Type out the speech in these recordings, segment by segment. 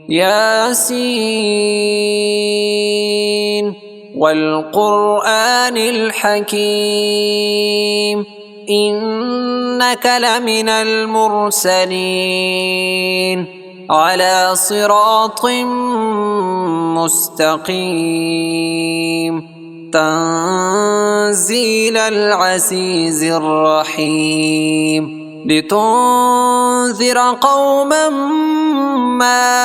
ياسين والقرآن الحكيم إنك لمن المرسلين على صراط مستقيم تنزيل العزيز الرحيم لتنذر قوما ما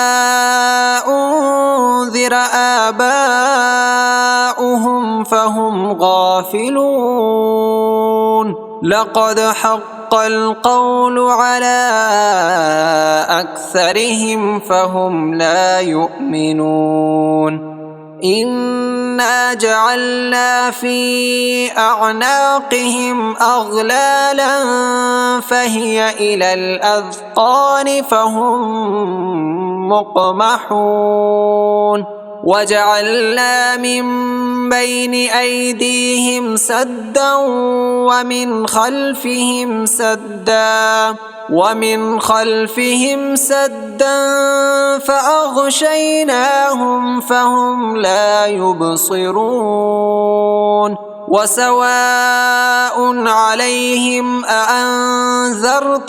أنذر آباؤهم فهم غافلون لقد حق القول على أكثرهم فهم لا يؤمنون إنا جعلنا في أعناقهم أغلالا فهي إلى الأذقان فهم مقمحون وجعلنا من بين أيديهم سدا ومن خلفهم سدا فأغشيناهم فهم لا يبصرون وسواء عليهم أأنذرتهم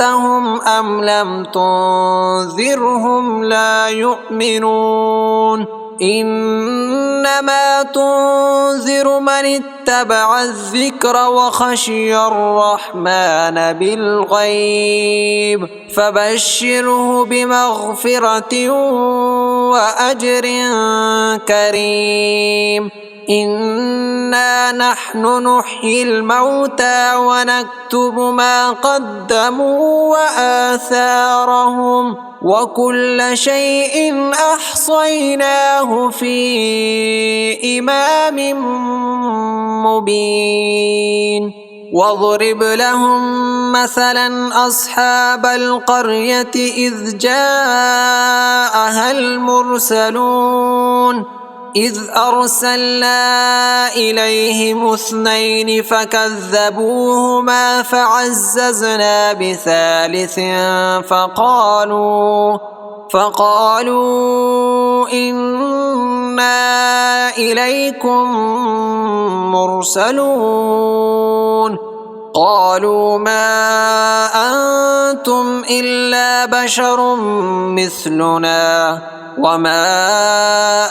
أم لم تنذرهم لا يؤمنون إنما تنذر من اتبع الذكر وخشي الرحمن بالغيب فبشره بمغفرة وأجر كريم إنا نحن نحيي الموتى ونكتب ما قدموا وآثارهم وكل شيء أحصيناه في إمام مبين واضرب لهم مثلا أصحاب القرية إذ جاءها المرسلون إذ أرسلنا إليهم 2 فكذبوهما فعززنا بثالث فقالوا إنا إليكم مرسلون قالوا ما أنتم إلا بشر مثلنا وما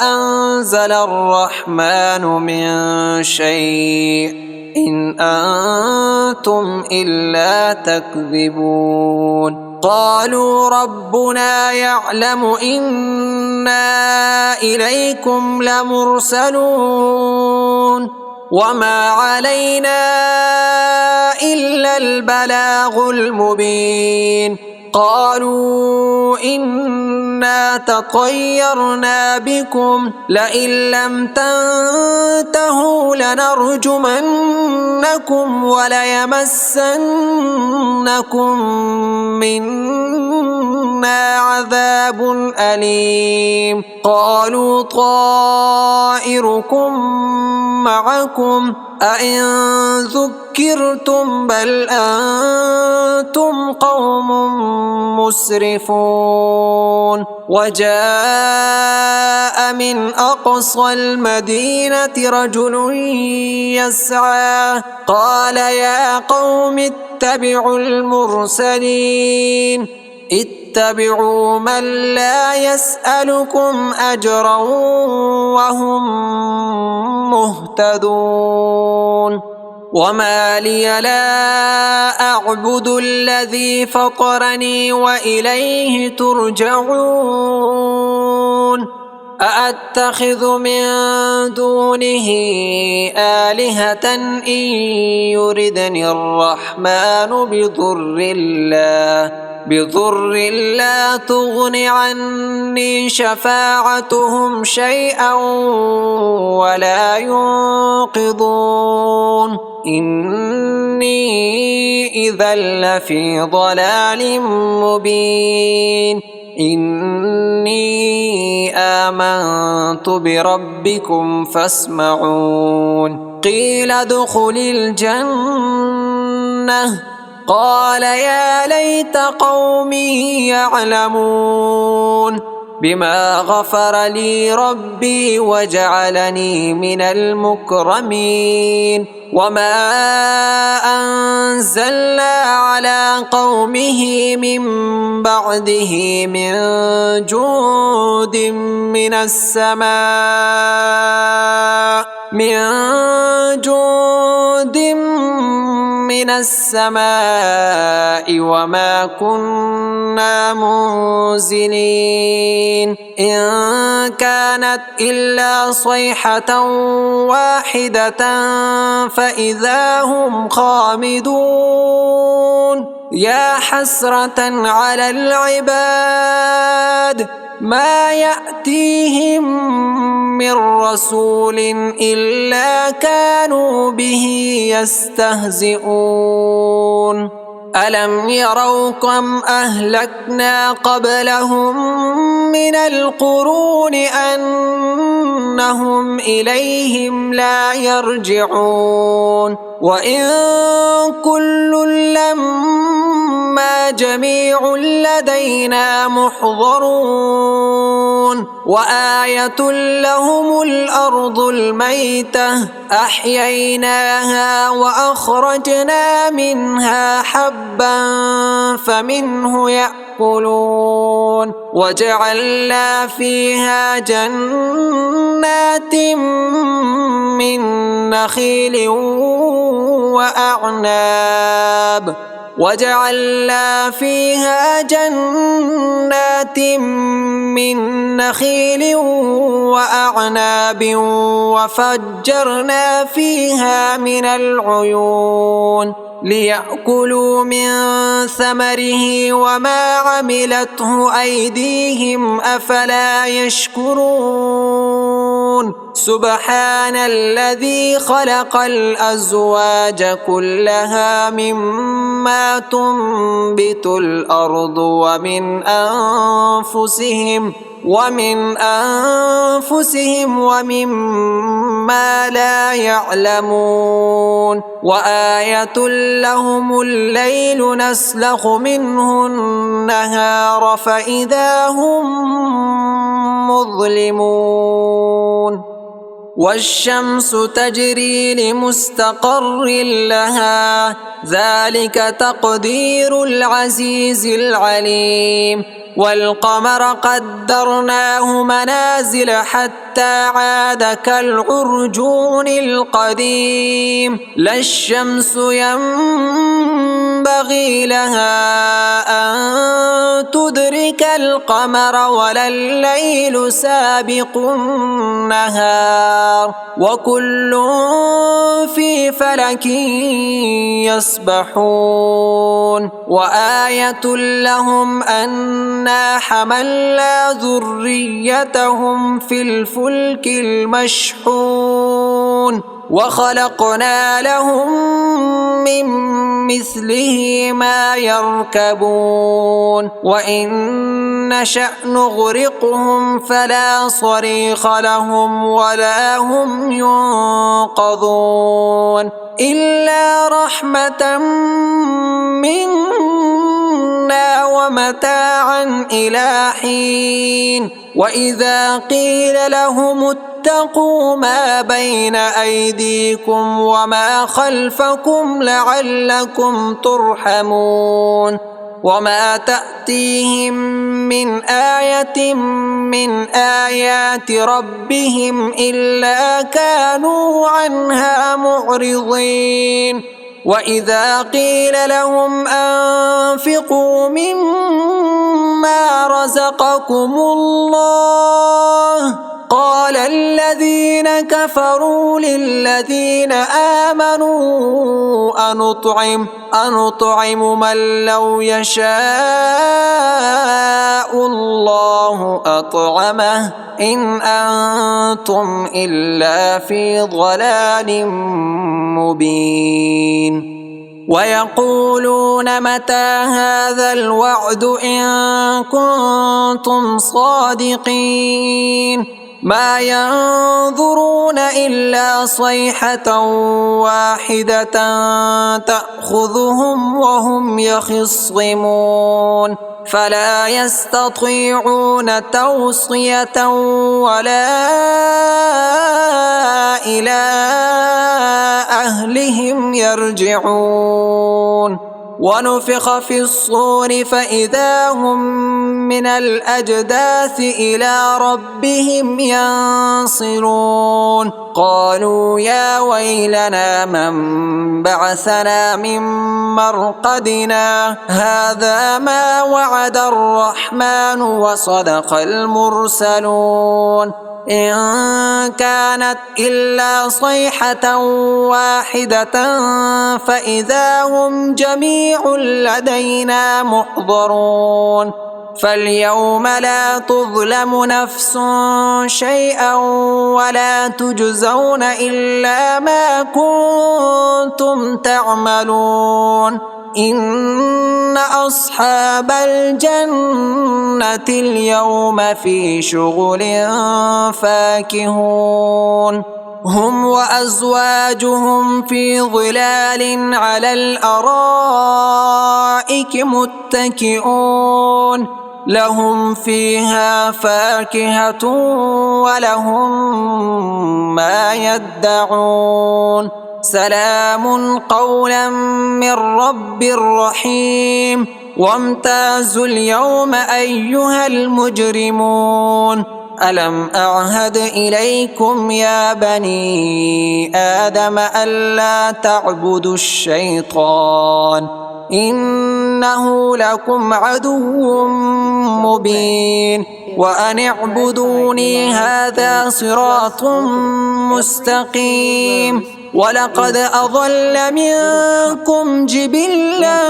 أنزل الرحمن من شيء إن أنتم إلا تكذبون قالوا ربنا يعلم إنا إليكم لمرسلون وما علينا إلا البلاغ المبين قالوا إنا تطيرنا بكم لئن لم تنتهوا لنرجمنكم وليمسنكم منا عذاب أليم قالوا طائركم معكم أئن ذكرتم بل أنتم قوم مسرفون وجاء من أقصى المدينة رجل يسعى قال يا قوم اتبعوا المرسلين اتبعوا من لا يسألكم أجرا وهم مهتدون وما لي لا أعبد الذي فطرني وإليه ترجعون أأتخذ من دونه آلهة إن يردني الرحمن بضر لا تغن عني شفاعتهم شيئا ولا ينقذون إني إذا لفي ضلال مبين إني آمنت بربكم فاسمعون قيل ادخل الجنة قال يا ليت قومي يعلمون بما غفر لي ربي وجعلني من المكرمين وما أنزلنا على قومه من بعده من جند من السماء وما كنا منزلين إن كانت إلا صيحة واحدة فإذا هم خامدون يا حسرة على العباد ما يأتيهم من رسول إلا كانوا به يستهزئون ألم يروا كم أهلكنا قبلهم من القرون أنهم إليهم لا يرجعون وإن كل لما جميع لدينا محضرون وآية لهم الأرض الميتة أحييناها وأخرجنا منها حبا فمنه يأكلون وجعلنا فيها جنات من نخيل وأعناب وفجرنا فيها من العيون ليأكلوا من ثمره وما عملته أيديهم أفلا يشكرون سبحان الذي خلق الأزواج كلها مما تنبت الأرض ومن أنفسهم ومما لا يعلمون وآية لهم الليل نسلخ منه النهار فإذا هم مظلمون والشمس تجري لمستقر لها ذلك تقدير العزيز العليم والقمر قدرناه منازل حتى عاد كالعرجون القديم لا الشمس ينبغي لها أن تدرك القمر ولا الليل سابق النهار وكل في فلك يسبحون وآية لهم أنا حملنا ذريتهم في الفلك المشحون وخلقنا لهم من مثله ما يركبون وإن نشأ نغرقهم فلا صريخ لهم ولا هم ينقذون إلا رحمة منا ومتاعا إلى حين وإذا قيل لهم اتقوا ما بين أيديكم وما خلفكم لعلكم ترحمون وما تأتيهم من آية من آيات ربهم إلا كانوا عنها معرضين وإذا قيل لهم أنفقوا مما رزقكم الله قال الذين كفروا للذين آمنوا أنطعم من لو يشاء الله أطعمه إن أنتم إلا في ضلال مبين ويقولون متى هذا الوعد إن كنتم صادقين ما ينظرون إلا صيحة واحدة تأخذهم وهم يخصمون فلا يستطيعون توصية ولا إلى أهلهم يرجعون ونفخ في الصور فإذا هم من الأجداث إلى ربهم ينصرون قالوا يا ويلنا من بعثنا من مرقدنا هذا ما وعد الرحمن وصدق المرسلون إن كانت إلا صيحة واحدة فإذا هم جميع لدينا محضرون فاليوم لا تظلم نفس شيئا ولا تجزون إلا ما كنتم تعملون إن أصحاب الجنة اليوم في شغل فاكهون هم وأزواجهم في ظلال على الأرائك متكئون لهم فيها فاكهة ولهم ما يدعون سلام قولا من رب رحيم وامتازوا اليوم أيها المجرمون ألم أعهد إليكم يا بني آدم ألا تعبدوا الشيطان إنه لكم عدو مبين وأن اعبدوني هذا صراط مستقيم ولقد أضل منكم جبلا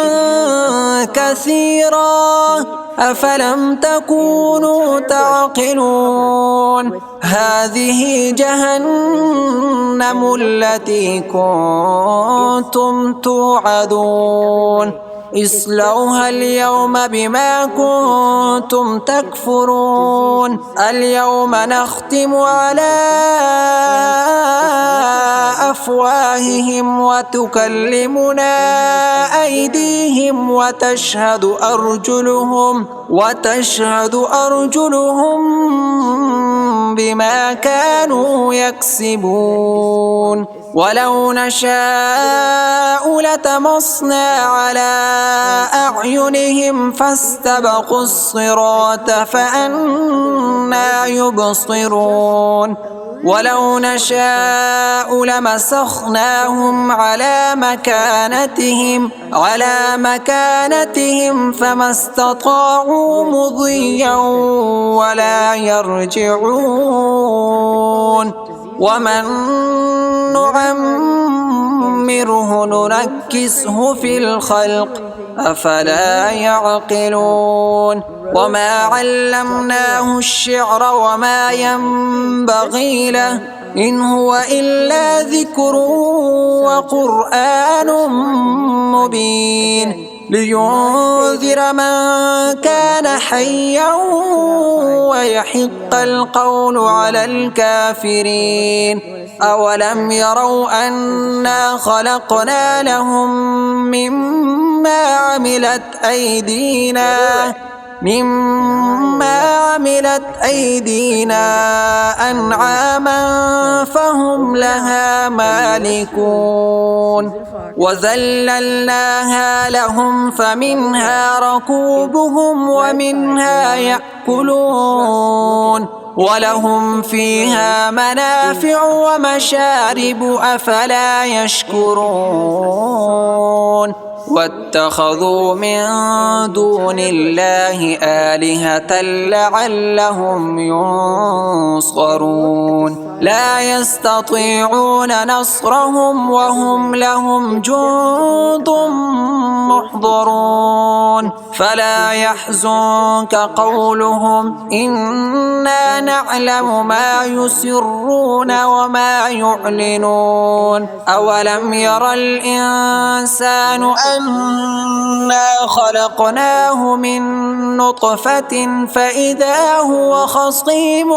كثيرا أفلم تكونوا تعقلون هذه جهنم التي كنتم توعدون اصلوها اليوم بما كنتم تكفرون اليوم نختم على أفواههم وتكلمنا أيديهم وتشهد أرجلهم بما كانوا يكسبون ولو نشاء لتمصنا على أعينهم فاستبقوا الصراط فأنى يبصرون ولو نشاء لمسخناهم على مكانتهم فما استطاعوا مضيا ولا يرجعون ومن نعمره ننكسه في الخلق أفلا يعقلون وما علمناه الشعر وما ينبغي له إن هو إلا ذكر وقرآن مبين لينذر من كان حيا ويحق القول على الكافرين أولم يروا أنا خلقنا لهم مما عملت أيدينا أنعاما فهم لها مالكون وذللناها لهم فمنها ركوبهم ومنها يأكلون ولهم فيها منافع ومشارب أفلا يشكرون واتخذوا من دون الله آلهة لعلهم ينصرون لا يستطيعون نصرهم وهم لهم جند محضرون فلا يحزنك قولهم إنا نعلم ما يسرون وما يعلنون أولم ير الإنسان أنا خلقناه من نطفة فإذا هو خصيم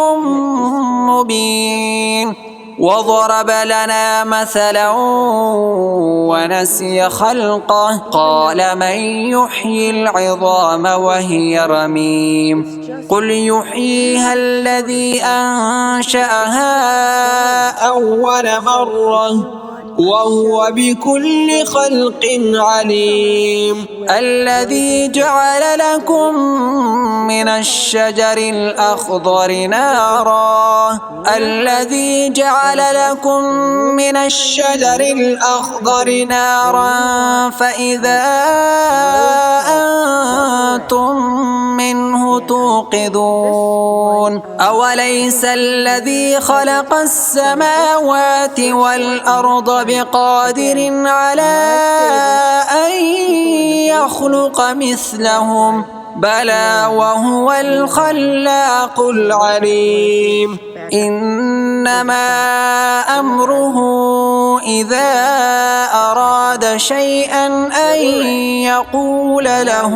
مبين وضرب لنا مثلا ونسي خلقه قال من يحيي العظام وهي رميم قل يحييها الذي أنشأها أول مرة وهو بكل خلق عليم الذي جعل لكم من الشجر الأخضر نارا فإذا أنتم منه توقدون أوليس الذي خلق السماوات والأرض بقادر على أن يخلق مثلهم بلى وهو الخلاق العليم إنما أمره إذا أراد شيئا أن يقول له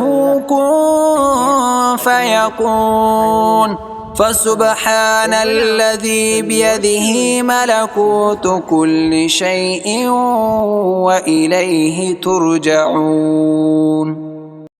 كن فيكون فسبحان الذي بيده ملكوت كل شيء وإليه ترجعون.